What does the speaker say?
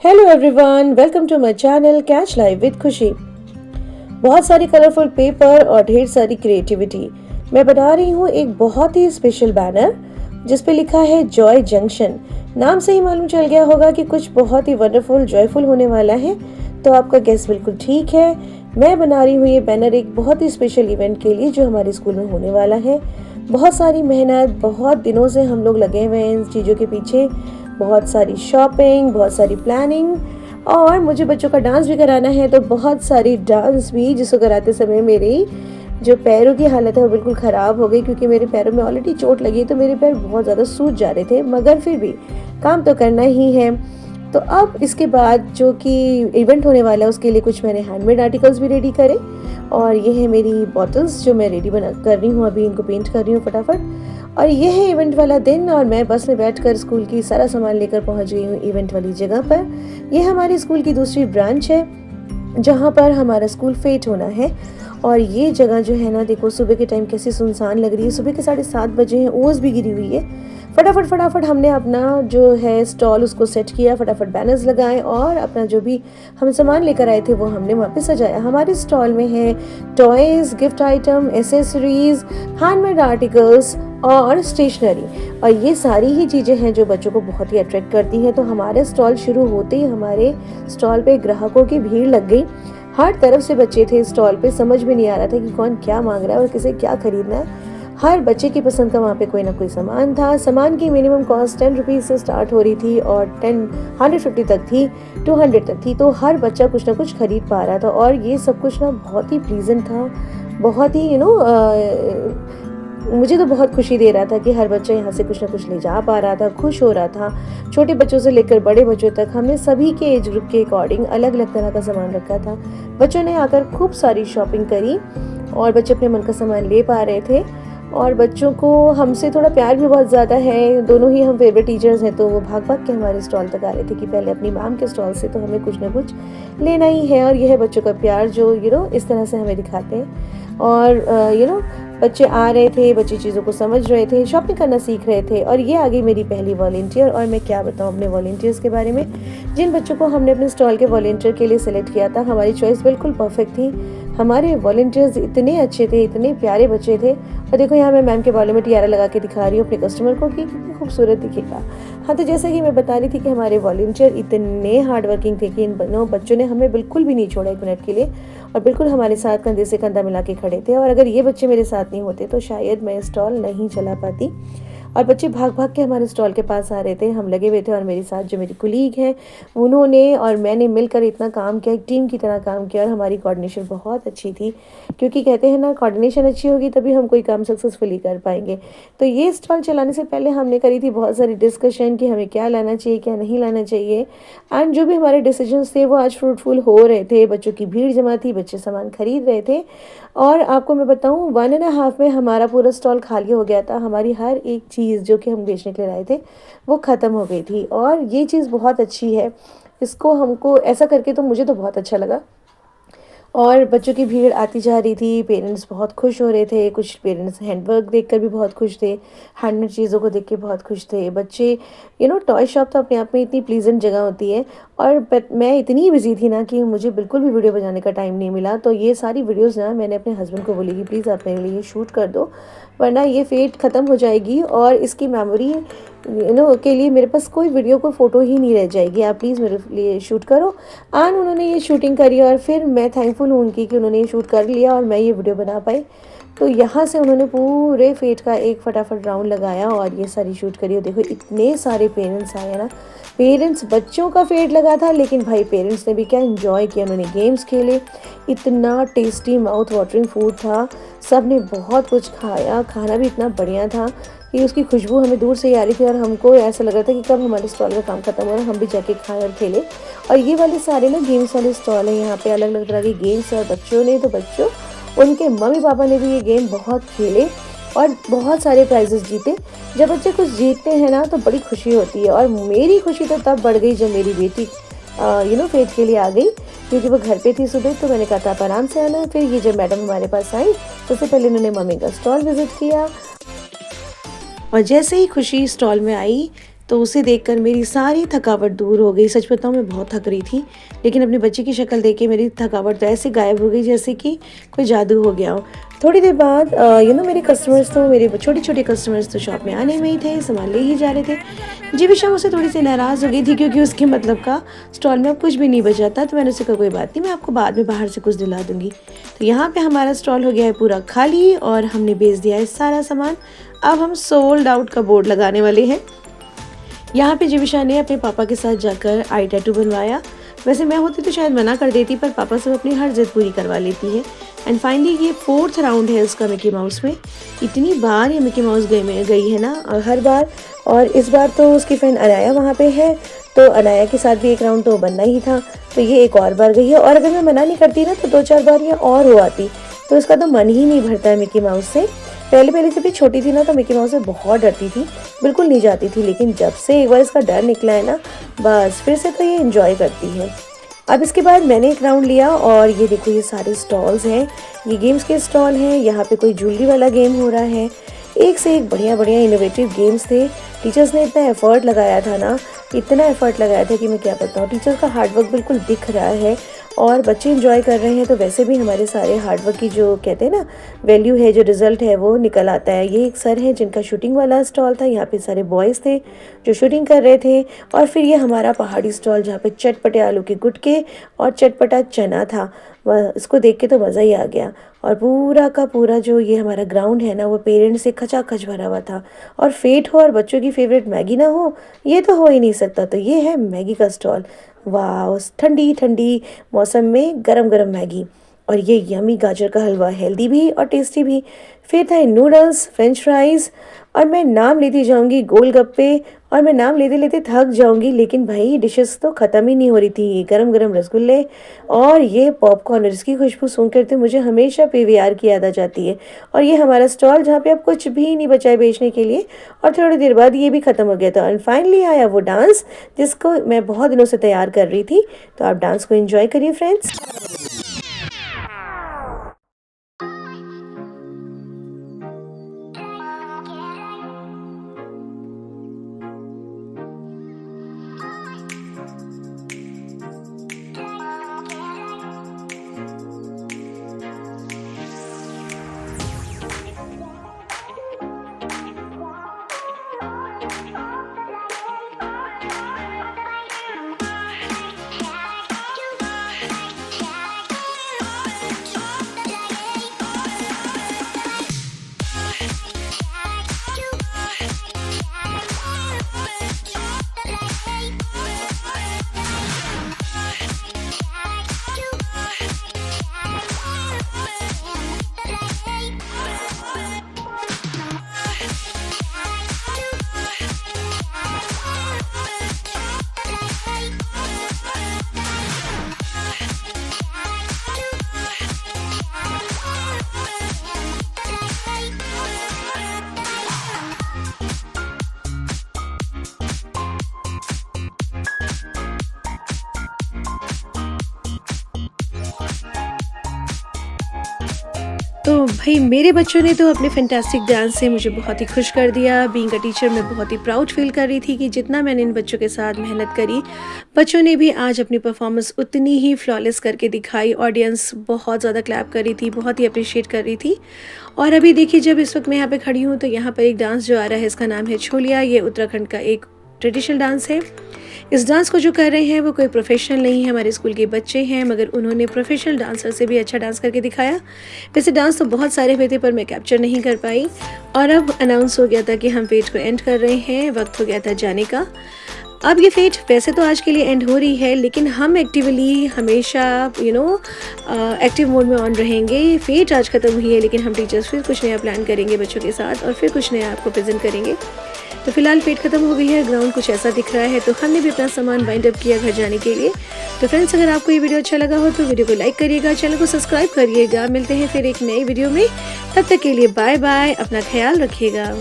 Hello everyone, welcome to my channel catch live with Khushi. बहुत सारी colourful paper और ढेर सारी क्रिएटिविटी। मैं बना रही हूँ एक बहुत ही स्पेशल बैनर जिस पे लिखा है जॉय जंक्शन। नाम से ही मालूम चल गया होगा कि कुछ बहुत ही वंडरफुल जॉयफुल होने वाला है। तो आपका गेस बिल्कुल ठीक है। मैं बना रही हूँ ये बैनर एक बहुत ही स्पेशल इवेंट के लिए जो हमारे स्कूल में होने वाला है। बहुत सारी मेहनत, बहुत दिनों से हम लोग लगे हुए हैं इन चीज़ों के पीछे। बहुत सारी शॉपिंग, बहुत सारी प्लानिंग और मुझे बच्चों का डांस भी कराना है, तो बहुत सारी डांस भी जिसको कराते समय मेरी जो पैरों की हालत है वो बिल्कुल ख़राब हो गई, क्योंकि मेरे पैरों में ऑलरेडी चोट लगी है तो मेरे पैर बहुत ज़्यादा सूज जा रहे थे, मगर फिर भी काम तो करना ही है। तो अब इसके बाद जो कि इवेंट होने वाला है उसके लिए कुछ मैंने हैंडमेड आर्टिकल्स भी रेडी करे, और ये है मेरी बॉटल्स जो मैं रेडी बना कर रही हूँ, अभी इनको पेंट कर रही हूँ फटाफट। और ये है इवेंट वाला दिन, और मैं बस में बैठकर स्कूल की सारा सामान लेकर पहुंच गई हूँ इवेंट वाली जगह पर। यह हमारे स्कूल की दूसरी ब्रांच है जहाँ पर हमारा स्कूल फेट होना है। और ये जगह जो है ना, देखो सुबह के टाइम कैसी सुनसान लग रही है। सुबह के 7:30 बजे हैं, ओस भी गिरी हुई है। फटाफट हमने अपना जो है स्टॉल उसको सेट किया, फटाफट बैनर्स लगाए और अपना जो भी हम सामान लेकर आए थे वो हमने वहाँ पे सजाया। हमारे स्टॉल में है toys, gift item, accessories, handmade articles और स्टेशनरी। और ये सारी ही चीज़ें हैं जो बच्चों को बहुत ही अट्रैक्ट करती हैं। तो हमारे स्टॉल शुरू होते ही हमारे स्टॉल पे ग्राहकों की भीड़ लग गई। हर तरफ से बच्चे थे स्टॉल पे, समझ में नहीं आ रहा था कि कौन क्या मांग रहा है और किसे क्या खरीदना है। हर बच्चे की पसंद का वहाँ पे कोई ना कोई सामान था। सामान की मिनिमम कॉस्ट 10 रुपीज़ से स्टार्ट हो रही थी और 150 तक थी, 200 तक थी। तो हर बच्चा कुछ ना कुछ खरीद पा रहा था और ये सब कुछ ना बहुत ही प्लीजेंट था, बहुत ही मुझे तो बहुत खुशी दे रहा था कि हर बच्चा यहाँ से कुछ ना कुछ ले जा पा रहा था, खुश हो रहा था। छोटे बच्चों से लेकर बड़े बच्चों तक हमने सभी के एज ग्रुप के अकॉर्डिंग अलग अलग तरह का सामान रखा था। बच्चों ने आकर खूब सारी शॉपिंग करी और बच्चे अपने मन का सामान ले पा रहे थे। और बच्चों को हमसे थोड़ा प्यार भी बहुत ज़्यादा है, दोनों ही हम फेवरेट टीचर्स हैं, तो वो भाग भाग के हमारे स्टॉल तक आ रहे थे कि पहले अपनी मैम के स्टॉल से तो हमें कुछ ना कुछ लेना ही है। और यह है बच्चों का प्यार जो इस तरह से हमें दिखाते हैं। और बच्चे आ रहे थे, बच्चे चीज़ों को समझ रहे थे, शॉपिंग करना सीख रहे थे। और ये आ गई मेरी पहली वॉलंटियर। और मैं क्या बताऊँ अपने वॉलंटियर्स के बारे में। जिन बच्चों को हमने अपने स्टॉल के वॉलंटियर के लिए सेलेक्ट किया था, हमारी चॉइस बिल्कुल परफेक्ट थी। हमारे वॉलंटियर्स इतने अच्छे थे, इतने प्यारे बच्चे थे। और देखो यहाँ मैं मैम के बालों में टियारा लगा के दिखा रही हूँ अपने कस्टमर को कि कितनी खूबसूरत दिखेगा। हाँ, तो जैसा कि मैं बता रही थी कि हमारे वॉलंटियर इतने हार्ड वर्किंग थे कि इन बच्चों ने हमें बिल्कुल भी नहीं छोड़ा एक मिनट के लिए, और बिल्कुल हमारे साथ कंधे से कंधा मिला के खड़े थे। और अगर ये बच्चे मेरे साथ नहीं होते तो शायद मैं स्टॉल नहीं चला पाती। और बच्चे भाग भाग के हमारे स्टॉल के पास आ रहे थे, हम लगे हुए थे। और मेरे साथ जो मेरी कुलीग हैं उन्होंने और मैंने मिलकर इतना काम किया, एक टीम की तरह काम किया। और हमारी कोऑर्डिनेशन बहुत अच्छी थी, क्योंकि कहते हैं ना, कोऑर्डिनेशन अच्छी होगी तभी हम कोई काम सक्सेसफुली कर पाएंगे। तो ये स्टॉल चलाने से पहले हमने करी थी बहुत सारी डिस्कशन कि हमें क्या लाना चाहिए, क्या नहीं लाना चाहिए। एंड जो भी हमारे डिसीजंस थे वो आज फ्रूटफुल हो रहे थे। बच्चों की भीड़ जमा थी, बच्चे सामान खरीद रहे थे। और आपको मैं बताऊं, 1.5 में हमारा पूरा स्टॉल खाली हो गया था। हमारी हर एक चीज़ जो कि हम बेचने के लिए लाए थे वो ख़त्म हो गई थी। और ये चीज़ बहुत अच्छी है, इसको हमको ऐसा करके तो मुझे तो बहुत अच्छा लगा। और बच्चों की भीड़ आती जा रही थी, पेरेंट्स बहुत खुश हो रहे थे। कुछ पेरेंट्स हैंडवर्क देखकर भी बहुत खुश थे, हैंडमेड चीज़ों को देख के बहुत खुश थे बच्चे। टॉय शॉप तो अपने आप में इतनी प्लीजेंट जगह होती है। और मैं इतनी बिजी थी ना कि मुझे बिल्कुल भी वीडियो बनाने का टाइम नहीं मिला। तो ये सारी वीडियोज़ ना मैंने अपने हस्बैंड को बोली कि प्लीज़ आप मेरे लिए शूट कर दो, वरना ये फेट ख़त्म हो जाएगी और इसकी मेमोरी के लिए मेरे पास कोई वीडियो, कोई फ़ोटो ही नहीं रह जाएगी। आप प्लीज़ मेरे लिए शूट करो। एंड उन्होंने ये शूटिंग करी और फिर मैं थैंकफुल हूँ उनकी कि उन्होंने ये शूट कर लिया और मैं ये वीडियो बना पाई। तो यहाँ से उन्होंने पूरे फेट का एक फटाफट राउंड लगाया और ये सारी शूट करी। और देखो इतने सारे पेरेंट्स आए ना, पेरेंट्स बच्चों का फेट लगा था, लेकिन भाई पेरेंट्स ने भी क्या एंजॉय किया। उन्होंने गेम्स खेले, इतना टेस्टी माउथ वाटरिंग फूड था। सब ने बहुत कुछ खाया, खाना भी इतना बढ़िया था कि उसकी खुशबू हमें दूर से ही आ रही थी। और हमको ऐसा लग रहा था कि कब हमारे स्टॉल का काम खत्म हो रहा है, हम भी जाके खाएं और खेलें। और ये वाले सारे ना गेम्स वाले स्टॉल है, यहाँ पे अलग अलग तरह के गेम्स है। और बच्चों उनके मम्मी पापा ने भी ये गेम बहुत खेले और बहुत सारे प्राइजेस जीते। जब बच्चे कुछ जीतते हैं ना तो बड़ी खुशी होती है। और मेरी खुशी तो तब बढ़ गई जब मेरी बेटी फेट के लिए आ गई, क्योंकि वो घर पे थी सुबह। तो मैंने कहा था आप आराम से आना। फिर ये जब मैडम हमारे पास आई, सबसे पहले उन्होंने मम्मी का स्टॉल विजिट किया। और जैसे ही खुशी स्टॉल में आई तो उसे देखकर मेरी सारी थकावट दूर हो गई। सच बताऊँ मैं बहुत थक रही थी, लेकिन अपने बच्चे की शक्ल देख के मेरी थकावट तो ऐसे गायब हो गई जैसे कि कोई जादू हो गया हो। थोड़ी देर बाद मेरे कस्टमर्स तो मेरे छोटे-छोटे कस्टमर्स तो शॉप में आने में ही थे, सामान ले ही जा रहे थे। जीविशा मुझसे थोड़ी-सी नाराज़ हो गई थी क्योंकि उसके मतलब का स्टॉल में अब कुछ भी नहीं बचा था। तो मैंने उससे कहा कोई बात नहीं, मैं आपको बाद में बाहर से कुछ दिला दूँगी। तो यहाँ पे हमारा स्टॉल हो गया है पूरा खाली और हमने बेच दिया है सारा सामान। अब हम सोल्ड आउट का बोर्ड लगाने वाले हैं। यहाँ पे जीविशा ने अपने पापा के साथ जाकर आई टैटू बनवाया। वैसे मैं होती तो शायद मना कर देती, पर पापा से वो अपनी हर जिद पूरी करवा लेती है। एंड फाइनली ये 4th राउंड है उसका मिकी माउस में। इतनी बार ये मिकी माउस गई है ना, हर बार। और इस बार तो उसकी फ्रेंड अनाया वहाँ पे है, तो अनाया के साथ भी एक राउंड तो बनना ही था, तो ये एक और बार गई है। और अगर मैं मना नहीं करती ना तो 2-4 बार ये और हो आती, तो इसका तो मन ही नहीं भरता है मिकी माउस से। पहले जब भी छोटी थी ना तो मिकी माउस से बहुत डरती थी, बिल्कुल नहीं जाती थी, लेकिन जब से एक बार इसका डर निकला है ना, बस फिर से तो ये एंजॉय करती है। अब इसके बाद मैंने एक राउंड लिया और ये देखो ये सारे स्टॉल्स हैं, ये गेम्स के स्टॉल हैं। यहाँ पे कोई ज्वेलरी वाला गेम हो रहा है, एक से एक बढ़िया बढ़िया इनोवेटिव गेम्स थे। टीचर्स ने इतना एफर्ट लगाया था ना, इतना एफर्ट लगाया था कि मैं क्या बताऊँ। टीचर्स का हार्डवर्क बिल्कुल दिख रहा है और बच्चे एंजॉय कर रहे हैं, तो वैसे भी हमारे सारे हार्डवर्क की जो कहते हैं ना वैल्यू है, जो रिजल्ट है वो निकल आता है। ये एक सर हैं जिनका शूटिंग वाला स्टॉल था, यहाँ पे सारे बॉयज़ थे जो शूटिंग कर रहे थे। और फिर ये हमारा पहाड़ी स्टॉल जहाँ पे चटपटे आलू के गुटके और चटपटा चना था, वह इसको देख के तो मज़ा ही आ गया। और पूरा का पूरा जो ये हमारा ग्राउंड है ना, वो पेरेंट्स से खचाखच भरा हुआ था। और फेट हो और बच्चों की फेवरेट मैगी ना हो, ये तो हो ही नहीं सकता। तो ये है मैगी का स्टॉल। वाह, ठंडी ठंडी मौसम में गरम गरम मैगी और ये यमी गाजर का हलवा, हेल्दी भी और टेस्टी भी। फिर था नूडल्स, फ्रेंच फ्राइज़, और मैं नाम लेती जाऊंगी गोलगप्पे, और मैं नाम लेते लेते थक जाऊंगी, लेकिन भाई डिशेस तो ख़त्म ही नहीं हो रही थी। ये गरम गरम रसगुल्ले और ये पॉपकॉर्न, और इसकी खुशबू सुनकर तो मुझे हमेशा पीवीआर की याद आ जाती है। और ये हमारा स्टॉल जहाँ पे अब कुछ भी नहीं बचा है बेचने के लिए, और थोड़ी देर बाद ये भी ख़त्म हो गया था। एंड फाइनली आया वो डांस जिसको मैं बहुत दिनों से तैयार कर रही थी। तो आप डांस को एंजॉय करिए फ्रेंड्स। तो भाई मेरे बच्चों ने तो अपने फैंटास्टिक डांस से मुझे बहुत ही खुश कर दिया। बीइंग अ टीचर मैं बहुत ही प्राउड फील कर रही थी कि जितना मैंने इन बच्चों के साथ मेहनत करी, बच्चों ने भी आज अपनी परफॉर्मेंस उतनी ही फ्लॉलेस करके दिखाई। ऑडियंस बहुत ज़्यादा क्लैप कर रही थी, बहुत ही अप्रिशिएट कर रही थी। और अभी देखिए, जब इस वक्त मैं यहाँ पे खड़ी हूँ तो यहाँ पर एक डांस जो आ रहा है, इसका नाम है छोलिया। ये उत्तराखंड का एक ट्रेडिशनल डांस है। इस डांस को जो कर रहे हैं वो कोई प्रोफेशनल नहीं है, हमारे स्कूल के बच्चे हैं, मगर उन्होंने प्रोफेशनल डांसर से भी अच्छा डांस करके दिखाया। वैसे डांस तो बहुत सारे हुए थे पर मैं कैप्चर नहीं कर पाई। और अब अनाउंस हो गया था कि हम फेट को एंड कर रहे हैं, वक्त हो गया था जाने का। अब ये फेट वैसे तो आज के लिए एंड हो रही है, लेकिन हम एक्टिवली हमेशा एक्टिव मोड में ऑन रहेंगे। फेट आज ख़त्म हुई है, लेकिन हम टीचर्स फिर कुछ नया प्लान करेंगे बच्चों के साथ और फिर कुछ नया आपको प्रेजेंट करेंगे। तो फिलहाल फेट ख़त्म हो गई है, ग्राउंड कुछ ऐसा दिख रहा है, तो हमने भी अपना सामान वाइंड अप किया घर जाने के लिए। तो फ्रेंड्स, अगर आपको ये वीडियो अच्छा लगा हो तो वीडियो को लाइक करिएगा, चैनल को सब्सक्राइब करिएगा। मिलते हैं फिर एक नई वीडियो में, तब तक के लिए बाय बाय, अपना ख्याल रखिएगा।